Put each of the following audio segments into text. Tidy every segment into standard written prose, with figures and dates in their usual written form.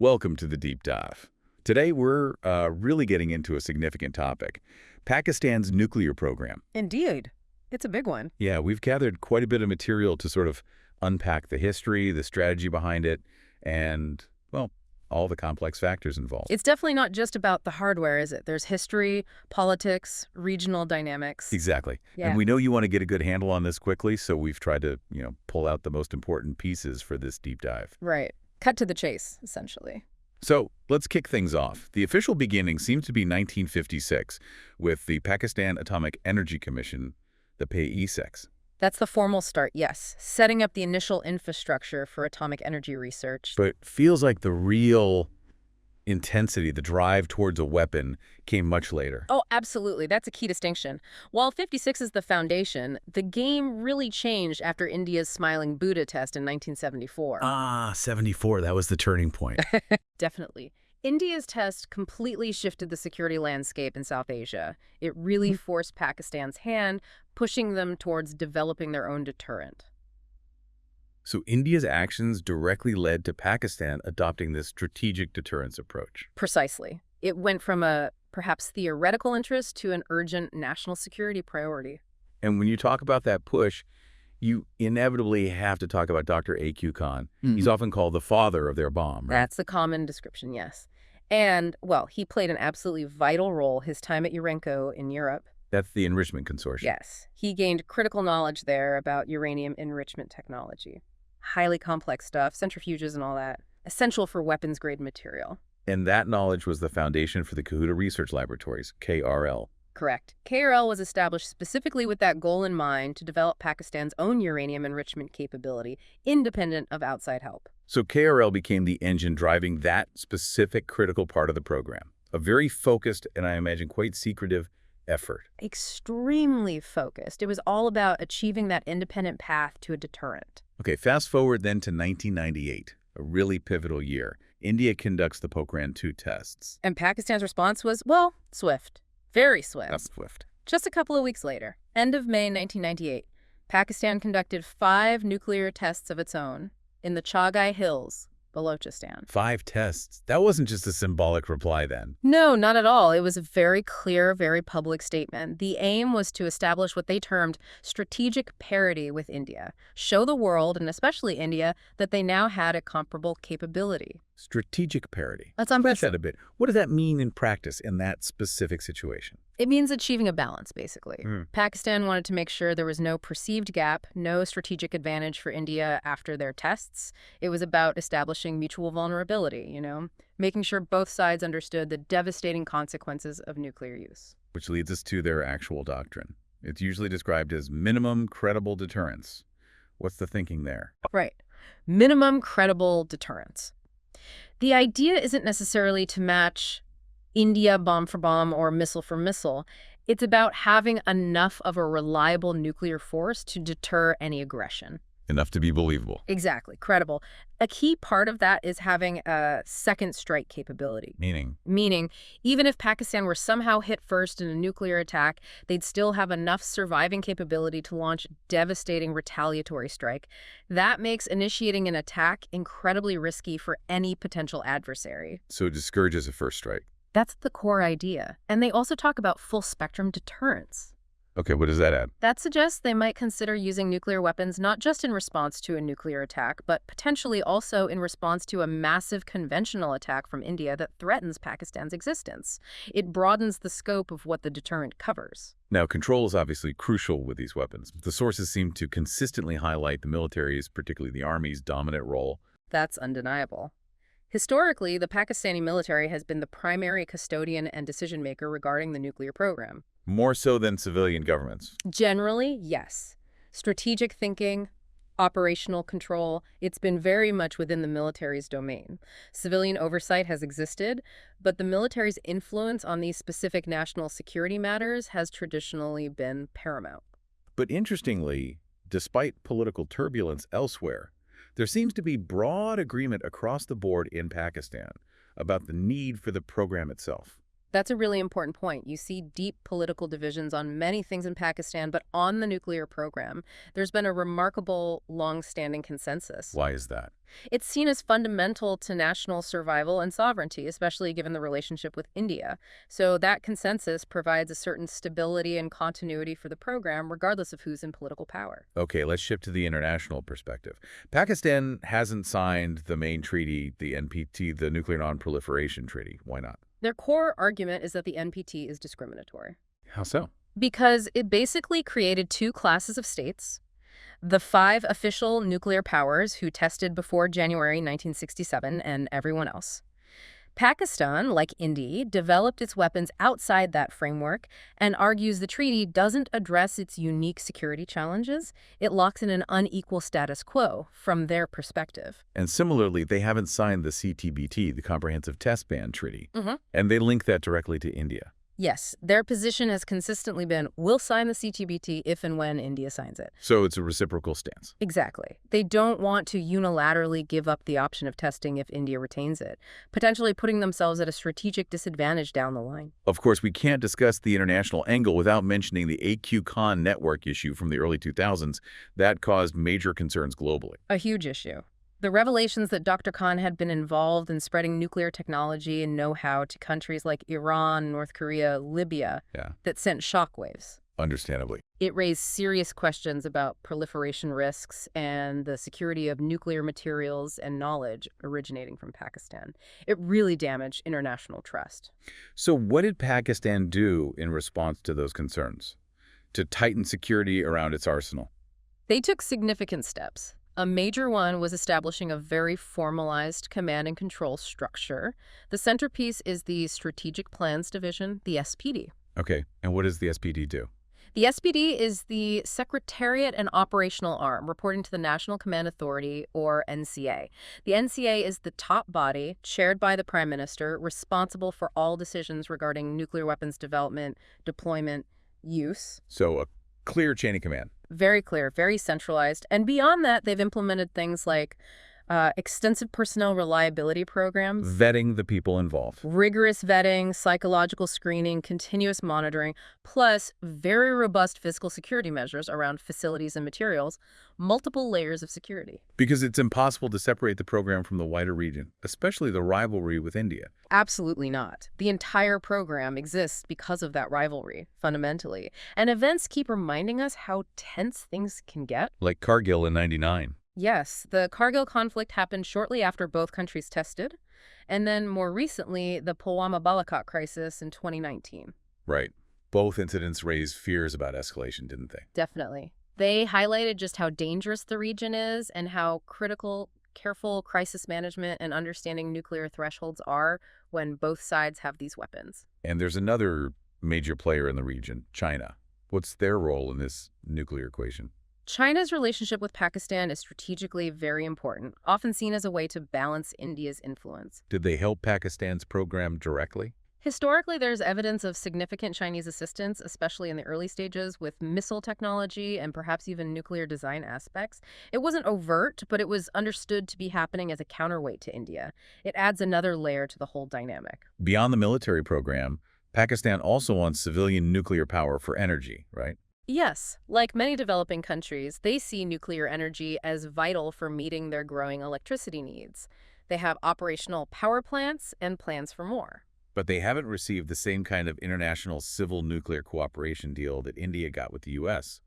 Welcome to the Deep Dive. Today we're really getting into a significant topic, Pakistan's nuclear program. Indeed. It's a big one. Yeah, we've gathered quite a bit of material to sort of unpack the history, the strategy behind it, and, well, all the complex factors involved. It's definitely not just about the hardware, is it? There's history, politics, regional dynamics. Exactly. Yeah. And we know you want to get a good handle on this quickly, so we've tried to, pull out the most important pieces for this deep dive. Right. Cut to the chase, essentially. So let's kick things off. The official beginning seems to be 1956 with the Pakistan Atomic Energy Commission, the PAESEC. That's the formal start, yes. Setting up the initial infrastructure for atomic energy research. But feels like the real intensity, the drive towards a weapon, came much later. Oh, absolutely. That's a key distinction. While 56 is the foundation, the game really changed after India's Smiling Buddha test in 1974. 74, that was the turning point. Definitely. India's test completely shifted the security landscape in South Asia. It really forced Pakistan's hand, pushing them towards developing their own deterrent. So India's actions directly led to Pakistan adopting this strategic deterrence approach. Precisely. It went from a perhaps theoretical interest to an urgent national security priority. And when you talk about that push, you inevitably have to talk about Dr. A.Q. Khan. He's often called the father of their bomb, right? That's the common description, yes. And, well, he played an absolutely vital role his time at Urenco in Europe. That's the Enrichment Consortium. Yes. He gained critical knowledge there about uranium enrichment technology. Highly complex stuff, centrifuges and all that. Essential for weapons-grade material. And that knowledge was the foundation for the Kahuta Research Laboratories, KRL. Correct. KRL was established specifically with that goal in mind to develop Pakistan's own uranium enrichment capability, independent of outside help. So KRL became the engine driving that specific critical part of the program. A very focused and I imagine quite secretive effort. Extremely focused. It was all about achieving that independent path to a deterrent. Okay, fast forward then to 1998, a really pivotal year. India conducts the Pokhran-2 tests. And Pakistan's response was, well, swift. Very swift. That's swift. Just a couple of weeks later, end of May 1998, Pakistan conducted 5 nuclear tests of its own in the Chagai Hills, Balochistan. 5 tests. That wasn't just a symbolic reply then. No, not at all. It was a very clear, very public statement. The aim was to establish what they termed strategic parity with India, show the world, and especially India, that they now had a comparable capability. Strategic parity. Let's Unpack that a bit. What does that mean in practice in that specific situation? It means achieving a balance, basically. Pakistan wanted to make sure there was no perceived gap, no strategic advantage for India after their tests. It was about establishing mutual vulnerability, making sure both sides understood the devastating consequences of nuclear use. Which leads us to their actual doctrine. It's usually described as minimum credible deterrence. What's the thinking there? Right. Minimum credible deterrence. The idea isn't necessarily to match India bomb for bomb or missile for missile. It's about having enough of a reliable nuclear force to deter any aggression. Enough to be believable. Exactly. Credible. A key part of that is having a second strike capability. Meaning, even if Pakistan were somehow hit first in a nuclear attack, they'd still have enough surviving capability to launch devastating retaliatory strike. That makes initiating an attack incredibly risky for any potential adversary. So it discourages a first strike. That's the core idea. And they also talk about full-spectrum deterrence. Okay, what does that add? That suggests they might consider using nuclear weapons not just in response to a nuclear attack, but potentially also in response to a massive conventional attack from India that threatens Pakistan's existence. It broadens the scope of what the deterrent covers. Now, control is obviously crucial with these weapons. The sources seem to consistently highlight the military's, particularly the Army's, dominant role. That's undeniable. Historically, the Pakistani military has been the primary custodian and decision-maker regarding the nuclear program. More so than civilian governments. Generally, yes. Strategic thinking, operational control, it's been very much within the military's domain. Civilian oversight has existed, but the military's influence on these specific national security matters has traditionally been paramount. But interestingly, despite political turbulence elsewhere, there seems to be broad agreement across the board in Pakistan about the need for the program itself. That's a really important point. You see deep political divisions on many things in Pakistan, but on the nuclear program, there's been a remarkable long-standing consensus. Why is that? It's seen as fundamental to national survival and sovereignty, especially given the relationship with India. So that consensus provides a certain stability and continuity for the program, regardless of who's in political power. Okay, let's shift to the international perspective. Pakistan hasn't signed the main treaty, the NPT, the Nuclear Non-Proliferation Treaty. Why not? Their core argument is that the NPT is discriminatory. How so? Because it basically created two classes of states: the 5 official nuclear powers who tested before January 1967 and everyone else. Pakistan, like India, developed its weapons outside that framework and argues the treaty doesn't address its unique security challenges. It locks in an unequal status quo from their perspective. And similarly, they haven't signed the CTBT, the Comprehensive Test Ban Treaty, Mm-hmm. and they link that directly to India. Yes, their position has consistently been, we'll sign the CTBT if and when India signs it. So it's a reciprocal stance. Exactly. They don't want to unilaterally give up the option of testing if India retains it, potentially putting themselves at a strategic disadvantage down the line. Of course, we can't discuss the international angle without mentioning the AQ Khan network issue from the early 2000s that caused major concerns globally. A huge issue. The revelations that Dr. Khan had been involved in spreading nuclear technology and know-how to countries like Iran, North Korea, Libya, that sent shockwaves. Understandably. It raised serious questions about proliferation risks and the security of nuclear materials and knowledge originating from Pakistan. It really damaged international trust. So what did Pakistan do in response to those concerns? To tighten security around its arsenal? They took significant steps. A major one was establishing a very formalized command and control structure. The centerpiece is the Strategic Plans Division, the SPD. Okay, and what does the SPD do? The SPD is the Secretariat and Operational Arm, reporting to the National Command Authority, or NCA. The NCA is the top body, chaired by the Prime Minister, responsible for all decisions regarding nuclear weapons development, deployment, use. So a clear chain of command. Very clear, very centralized. And beyond that, they've implemented things like extensive personnel reliability programs, Vetting the people involved. rigorous vetting, psychological screening, continuous monitoring, plus very robust physical security measures around facilities and materials, multiple layers of security. Because it's impossible to separate the program from the wider region, especially the rivalry with India. Absolutely not. The entire program exists because of that rivalry, fundamentally. And events keep reminding us how tense things can get. Like Kargil in '99. Yes, the Kargil conflict happened shortly after both countries tested, and then more recently, the Pulwama-Balakot crisis in 2019. Right. Both incidents raised fears about escalation, didn't they? Definitely. They highlighted just how dangerous the region is and how careful crisis management and understanding nuclear thresholds are when both sides have these weapons. And there's another major player in the region, China. What's their role in this nuclear equation? China's relationship with Pakistan is strategically very important, often seen as a way to balance India's influence. Did they help Pakistan's program directly? Historically, there's evidence of significant Chinese assistance, especially in the early stages, with missile technology and perhaps even nuclear design aspects. It wasn't overt, but it was understood to be happening as a counterweight to India. It adds another layer to the whole dynamic. Beyond the military program, Pakistan also wants civilian nuclear power for energy, right? Yes, like many developing countries, they see nuclear energy as vital for meeting their growing electricity needs. They have operational power plants and plans for more. But they haven't received the same kind of international civil nuclear cooperation deal that India got with the U.S.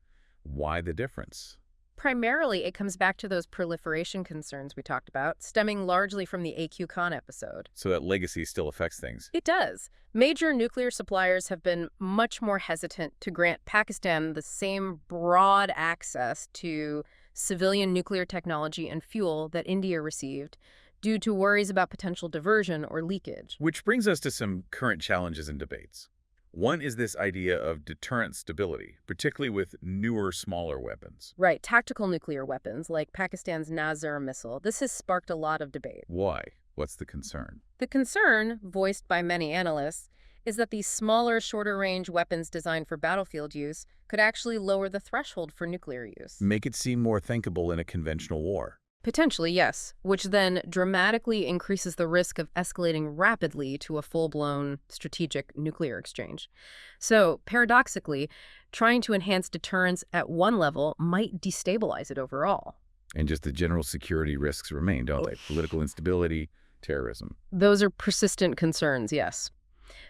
Why the difference? Primarily, it comes back to those proliferation concerns we talked about, stemming largely from the AQ Khan episode. So that legacy still affects things. It does. Major nuclear suppliers have been much more hesitant to grant Pakistan the same broad access to civilian nuclear technology and fuel that India received, due to worries about potential diversion or leakage. Which brings us to some current challenges and debates. One is this idea of deterrent stability, particularly with newer, smaller weapons. Right, tactical nuclear weapons like Pakistan's Nazar missile. This has sparked a lot of debate. Why? What's the concern? The concern, voiced by many analysts, is that these smaller, shorter-range weapons designed for battlefield use could actually lower the threshold for nuclear use. Make it seem more thinkable in a conventional war. Potentially, yes, which then dramatically increases the risk of escalating rapidly to a full-blown strategic nuclear exchange. So, paradoxically, trying to enhance deterrence at one level might destabilize it overall. And just the general security risks remain, don't they? Political instability, terrorism. Those are persistent concerns, yes.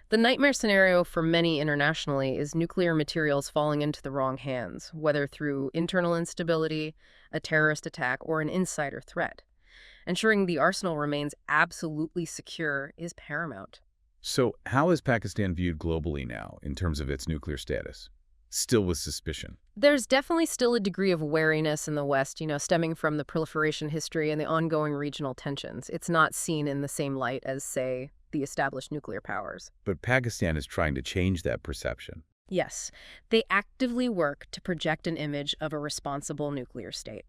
The nightmare scenario for many internationally is nuclear materials falling into the wrong hands, whether through internal instability, a terrorist attack, or an insider threat. Ensuring the arsenal remains absolutely secure is paramount. So how is Pakistan viewed globally now in terms of its nuclear status? Still with suspicion. There's definitely still a degree of wariness in the West, stemming from the proliferation history and the ongoing regional tensions. It's not seen in the same light as, say, the established nuclear powers. But Pakistan is trying to change that perception. Yes, they actively work to project an image of a responsible nuclear state.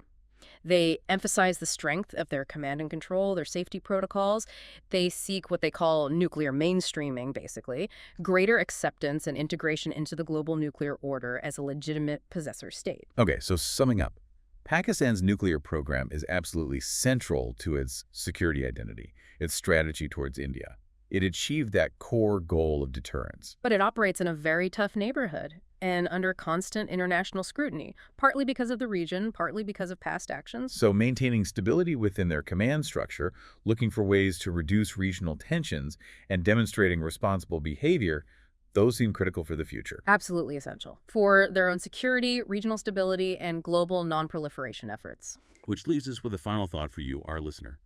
They emphasize the strength of their command and control, their safety protocols. They seek what they call nuclear mainstreaming, basically, greater acceptance and integration into the global nuclear order as a legitimate possessor state. Okay, so summing up, Pakistan's nuclear program is absolutely central to its security identity, its strategy towards India. It achieved that core goal of deterrence. But it operates in a very tough neighborhood and under constant international scrutiny, partly because of the region, partly because of past actions. So maintaining stability within their command structure, looking for ways to reduce regional tensions, and demonstrating responsible behavior, those seem critical for the future. Absolutely essential for their own security, regional stability, and global non-proliferation efforts. Which leaves us with a final thought for you, our listener.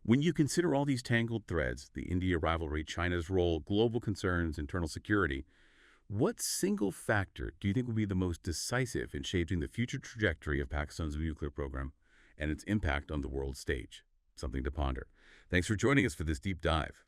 When you consider all these tangled threads, the India rivalry, China's role, global concerns, internal security, what single factor do you think will be the most decisive in shaping the future trajectory of Pakistan's nuclear program and its impact on the world stage? Something to ponder. Thanks for joining us for this deep dive.